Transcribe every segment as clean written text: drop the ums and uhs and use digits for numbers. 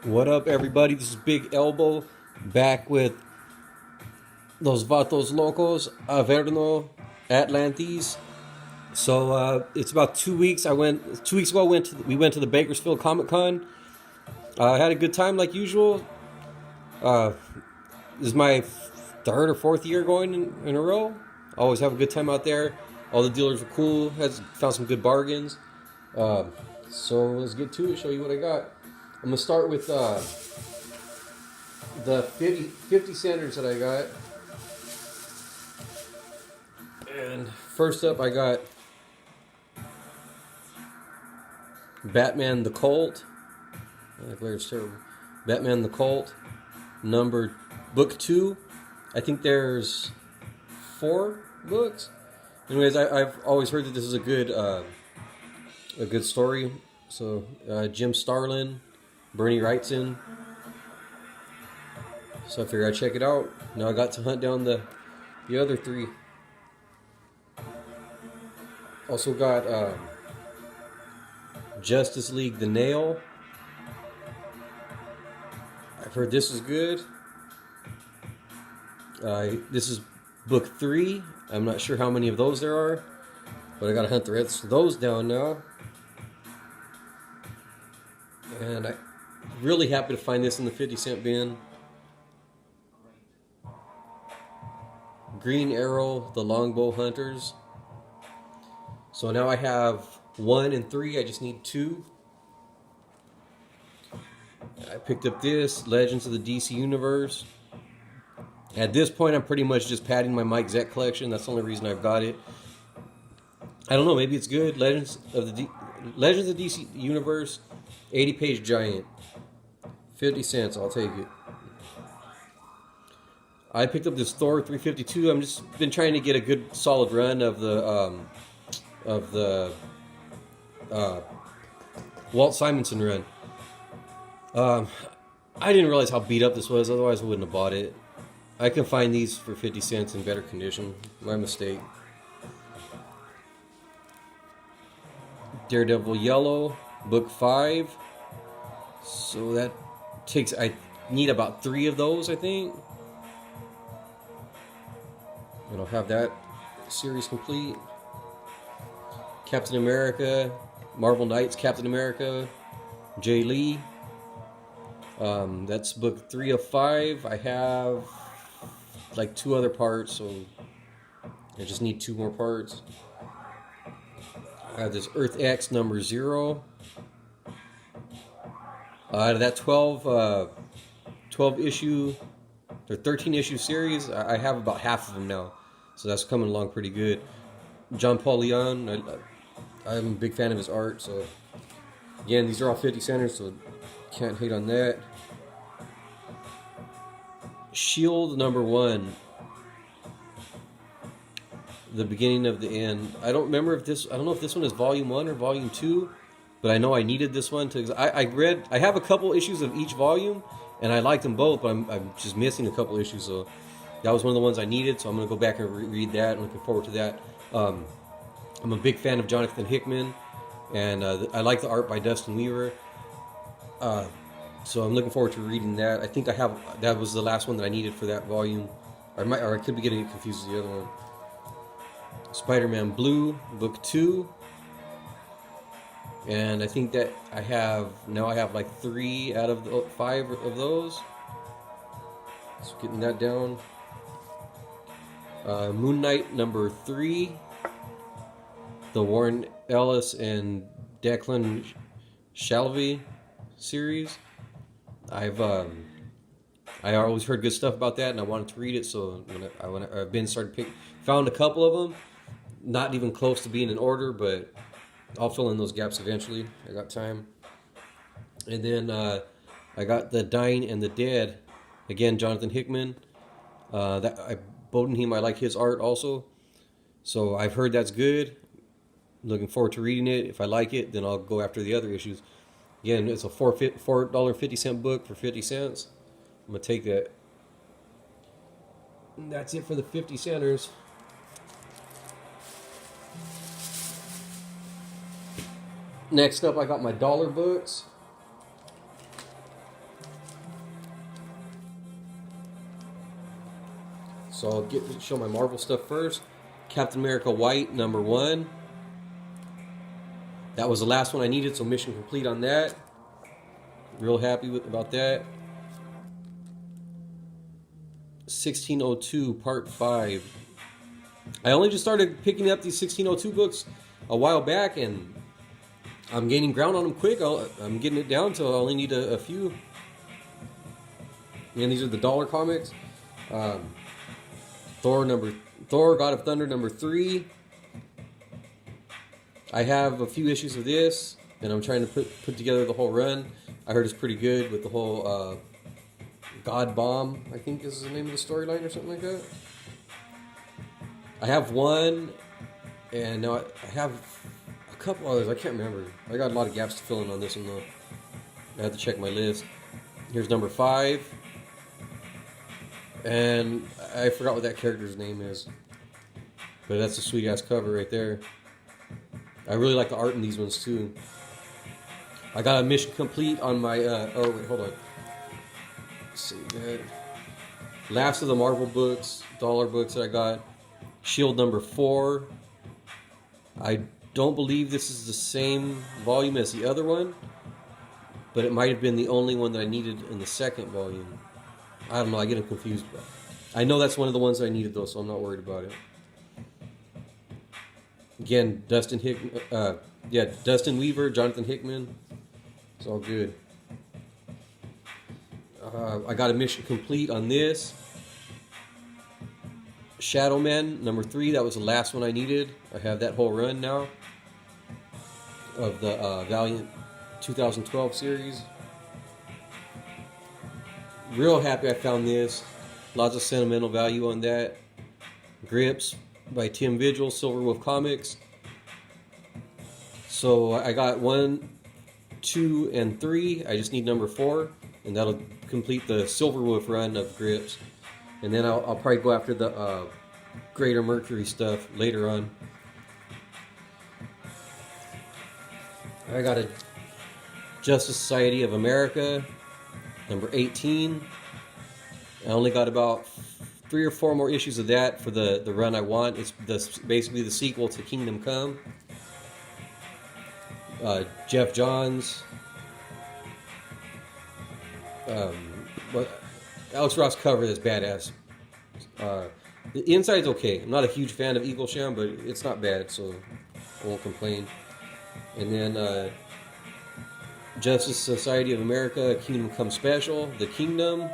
What up, everybody? This is Big Elbow back with Los Vatos Locos Averno Atlantis. It's about 2 weeks. 2 weeks ago. We went to the Bakersfield Comic Con. I had a good time like usual. Uh, this is my third or fourth year going in a row. I always have a good time out there. All the dealers are cool. Found some good bargains. Uh, so let's get to it. Show you what I got. I'm gonna start with the 50 centers that I got. And first up, I got Batman the Colt. Where's terrible? Batman the Colt, book 2. I think there's 4 books. Anyways, I've always heard that this is a good story. So Jim Starlin, Bernie Wrightson. So I figured I'd check it out. Now I got to hunt down the other 3. Also got Justice League The Nail. I've heard this is good. This is book 3. I'm not sure how many of those there are, but I gotta hunt the rest of those down now. And I'm really happy to find this in the 50-cent bin. Green Arrow, The Longbow Hunters. So now I have 1 and 3. I just need 2. I picked up this Legends of the DC Universe. At this point, I'm pretty much just padding my Mike Zeck collection. That's the only reason I've got it. I don't know. Maybe it's good. Legends of DC Universe, 80-page giant, 50 cents. I'll take it. I picked up this Thor 352. I'm just been trying to get a good solid run of the Walt Simonson run. I didn't realize how beat up this was. Otherwise, I wouldn't have bought it. I can find these for 50 cents in better condition. My mistake. Daredevil Yellow, book 5. So that I need about 3 of those, I think. And I'll have that series complete. Captain America, Marvel Knights, Captain America, Jay Lee. That's book 3 of 5. I have like 2 other parts, so I just need 2 more parts. I have this Earth X number 0. Out of that 12 issue or 13 issue series, I have about half of them now, so that's coming along pretty good. John Paul Leon, I'm a big fan of his art, so again, these are all 50 centers, so can't hate on that. S.H.I.E.L.D. number 1, the beginning of the end. I don't know if this one is volume 1 or volume 2, but I know I needed this one I have a couple issues of each volume, and I liked them both, but I'm just missing a couple issues, so that was one of the ones I needed, so I'm going to go back and read that. I'm looking forward to that. I'm a big fan of Jonathan Hickman, and I like the art by Dustin Weaver. So I'm looking forward to reading that. I think that was the last one that I needed for that volume. Or I could be getting it confused with the other one. Spider-Man Blue, book 2. And I think that I have like 3 out of the 5 of those. So getting that down. Moon Knight number 3. The Warren Ellis and Declan Shalvey series. I always heard good stuff about that, and I wanted to read it. So when found a couple of them, not even close to being in order, but I'll fill in those gaps eventually. I got time. And then I got The Dying and the Dead, again Jonathan Hickman. Bodenheim, I like his art also, so I've heard that's good. Looking forward to reading it. If I like it, then I'll go after the other issues. Again, it's a $4.50 book for 50 cents. I'm going to take that. And that's it for the 50 centers. Next up, I got my dollar books. So I'll show my Marvel stuff first. Captain America White, number 1. That was the last one I needed, so mission complete on that. Real happy about that. 1602 Part 5. I only just started picking up these 1602 books a while back, and I'm gaining ground on them quick. I'm getting it down to I only need a few. And these are the dollar comics. Thor, God of Thunder, number 3. I have a few issues of this, and I'm trying to put together the whole run. I heard it's pretty good with the whole God Bomb, I think is the name of the storyline or something like that. I have one, and now I have a couple others. I can't remember. I got a lot of gaps to fill in on this one, though. I have to check my list. Here's number 5. And I forgot what that character's name is. But that's a sweet-ass cover right there. I really like the art in these ones, too. I got a mission complete on my... oh, wait, hold on. Let's see that. Last of the Marvel books, dollar books that I got. S.H.I.E.L.D. number 4. I don't believe this is the same volume as the other one. But it might have been the only one that I needed in the second volume. I don't know, I get them confused. I know that's one of the ones I needed, though, so I'm not worried about it. Again, Dustin Weaver, Jonathan Hickman. It's all good. I got a mission complete on this. Shadow Man, number 3. That was the last one I needed. I have that whole run now of the Valiant 2012 series. Real happy I found this. Lots of sentimental value on that. Grips by Tim Vigil, Silver Wolf Comics. So I got 1, 2, and 3. I just need number 4, and that'll complete the Silver Wolf run of Grips. And then I'll probably go after the Greater Mercury stuff later on. I got a Justice Society of America, number 18. I only got about 3 or 4 more issues of that for the run I want. It's basically the sequel to Kingdom Come. Jeff Johns. Alex Ross cover is badass. The inside's okay. I'm not a huge fan of Eagle Sham, but it's not bad, so I won't complain. And then Justice Society of America, Kingdom Come Special, The Kingdom.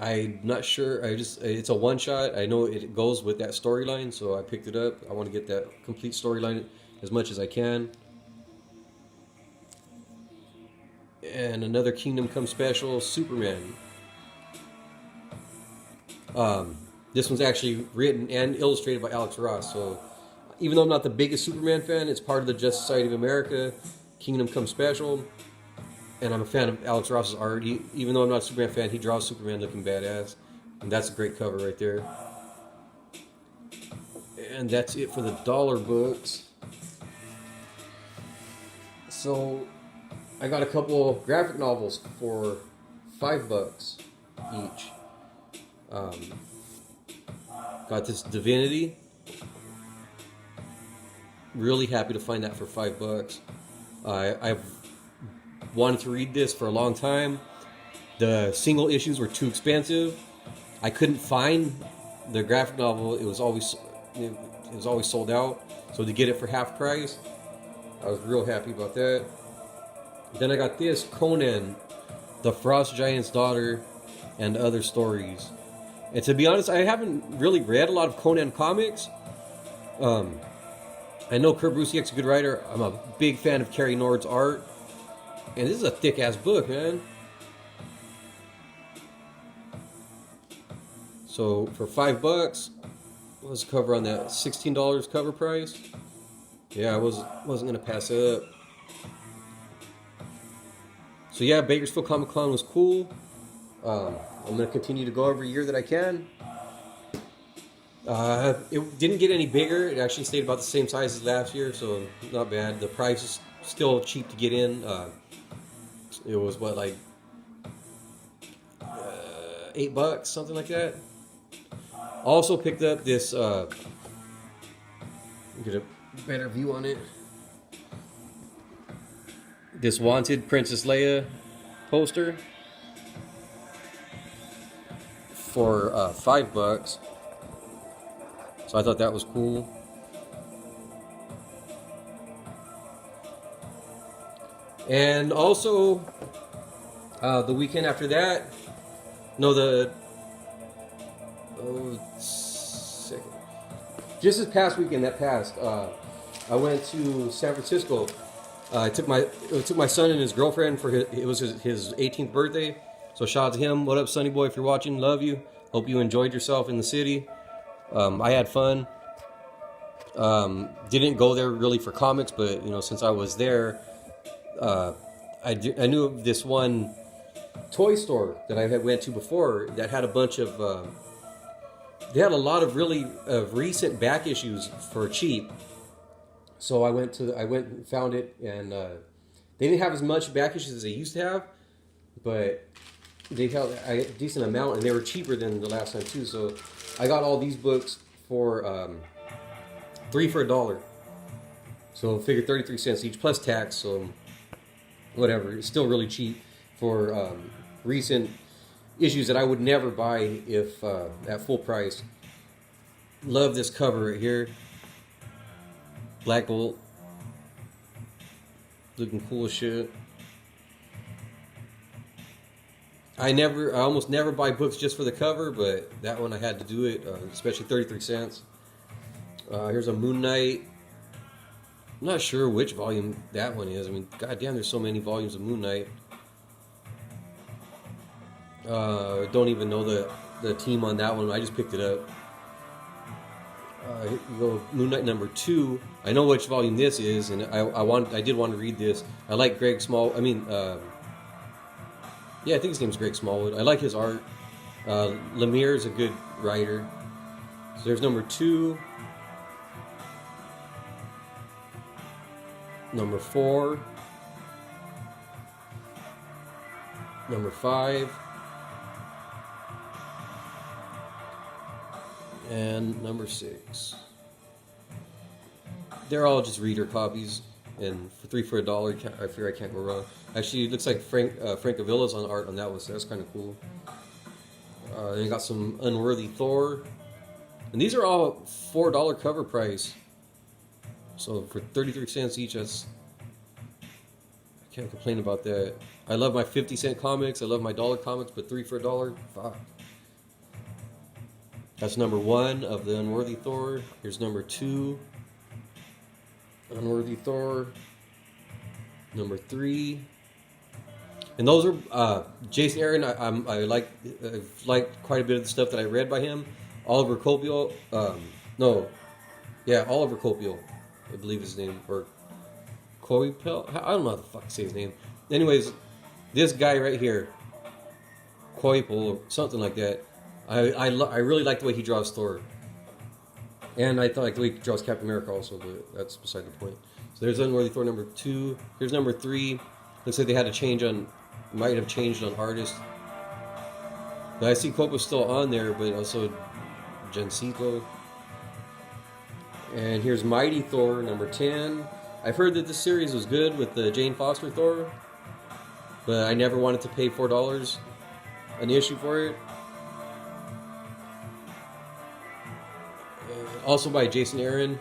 I'm not sure. It's a one-shot. I know it goes with that storyline, so I picked it up. I want to get that complete storyline as much as I can. And another Kingdom Come Special, Superman. This one's actually written and illustrated by Alex Ross. So even though I'm not the biggest Superman fan, it's part of the Justice Society of America, Kingdom Come Special. And I'm a fan of Alex Ross's art. Even though I'm not a Superman fan, he draws Superman looking badass. And that's a great cover right there. And that's it for the dollar books. So I got a couple graphic novels for $5 each. Got this Divinity. Really happy to find that for $5. I've wanted to read this for a long time. The single issues were too expensive. I couldn't find the graphic novel. It was always sold out. So to get it for half price, I was real happy about that. Then I got this Conan, the Frost Giant's Daughter, and Other Stories. And to be honest, I haven't really read a lot of Conan comics. I know Kurt Busiek's a good writer. I'm a big fan of Cary Nord's art. And this is a thick-ass book, man. So for $5, what was the cover on that? $16 cover price? Yeah, I wasn't going to pass it up. So yeah, Bakersfield Comic Con was cool. I'm going to continue to go every year that I can. It didn't get any bigger. It actually stayed about the same size as last year, so not bad. The price is still cheap to get in. It was what, like $8, something like that. Also picked up this. Get a better view on it. This Wanted Princess Leia poster for $5. So I thought that was cool. And also, the weekend after that, no, just this past weekend that passed, I went to San Francisco. I took my son and his girlfriend for his 18th birthday. So shout out to him. What up, Sonny boy? If you're watching, love you. Hope you enjoyed yourself in the city. I had fun. Didn't go there really for comics, but since I was there, I knew of this one toy store that I had went to before that had a bunch of. They had a lot of really recent back issues for cheap. So I went and found it, and they didn't have as much back issues as they used to have, but they held a decent amount, and they were cheaper than the last time too. So I got all these books for 3 for $1. So figure 33 cents each plus tax. So whatever, it's still really cheap for recent issues that I would never buy if at full price. Love this cover right here. Black Bolt. Looking cool as shit. I almost never buy books just for the cover, but that one I had to do it, especially 33 cents. Here's a Moon Knight. I'm not sure which volume that one is. I mean, goddamn, there's so many volumes of Moon Knight. Don't even know the team on that one. I just picked it up. Here you go, Moon Knight number 2. I know which volume this is, and I did want to read this. I like Greg Small. Yeah, I think his name's Greg Smallwood. I like his art. Lemire is a good writer. So there's number 2. Number 4. Number 5. And number 6. They're all just reader copies, and for 3 for $1, I fear I can't go wrong. Actually, it looks like Frank Avila's on art on that one, so that's kind of cool. Then you got some Unworthy Thor, and these are all $4 cover price. So for 33 cents each, I can't complain about that. I love my 50-cent comics. I love my dollar comics, but 3 for $1, fuck. That's number 1 of the Unworthy Thor. Here's number 2. Unworthy Thor. Number 3. And those are Jason Aaron. I've liked quite a bit of the stuff that I read by him. Oliver Copiel. Oliver Copiel, I believe his name, or Coipel. I don't know how the fuck to say his name. Anyways, this guy right here, Coipel or something like that. I really like the way he draws Thor, and I like the way he draws Captain America also, but that's beside the point. So there's Unworthy Thor number 2. Here's number 3. Looks like they had to might have changed on artist. But I see Copa's still on there, but also Gencito. And here's Mighty Thor number 10. I've heard that this series was good with the Jane Foster Thor, but I never wanted to pay $4 an issue for it. Also by Jason Aaron.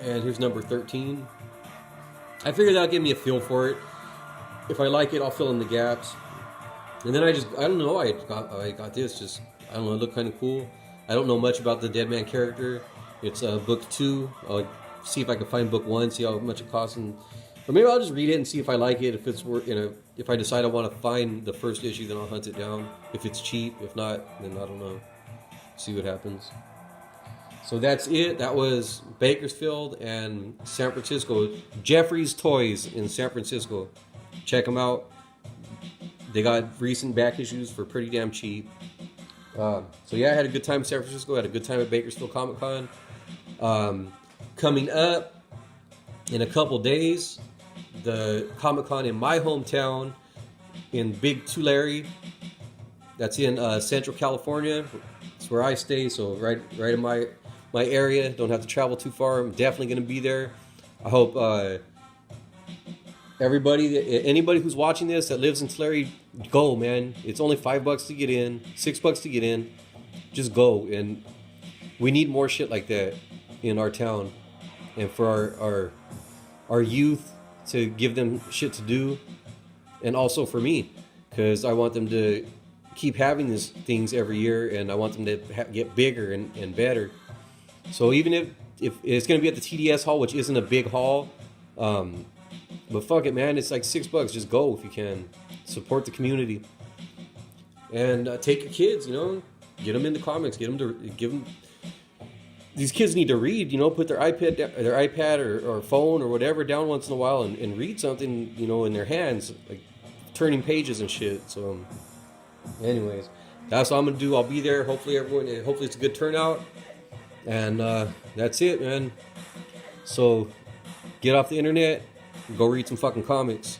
And here's number 13. I figured that'll give me a feel for it. If I like it, I'll fill in the gaps. And then I don't know, I got this. Just, I don't know, it looked kind of cool. I don't know much about the Deadman character. It's book 2. I'll see if I can find book 1, see how much it costs. Or maybe I'll just read it and see if I like it. If it's worth, if I decide I want to find the first issue, then I'll hunt it down. If it's cheap. If not, then I don't know. See what happens. So that's it. That was Bakersfield and San Francisco. Jeffrey's Toys in San Francisco. Check them out. They got recent back issues for pretty damn cheap. So yeah, I had a good time in San Francisco. I had a good time at Bakersfield Comic Con. Coming up in a couple days, the Comic Con in my hometown in Big Tulare. That's in Central California. It's where I stay, so right in my area. Don't have to travel too far. I'm definitely going to be there. I hope anybody who's watching this that lives in Tulare, go, man. It's only $5 to get in, $6 to get in. Just go, and we need more shit like that in our town, and for our youth to give them shit to do, and also for me, because I want them to keep having these things every year, and I want them to get bigger and better. So even if it's going to be at the TDS hall, which isn't a big hall, but fuck it, man, it's like $6. Just go if you can. Support the community, and take your kids. Get them into comics. Get them to give them. These kids need to read. Put their iPad or phone or whatever down once in a while and read something. In their hands, like turning pages and shit. So, anyways, that's what I'm gonna do. I'll be there. Hopefully it's a good turnout. And that's it, man. So get off the internet, go read some fucking comics.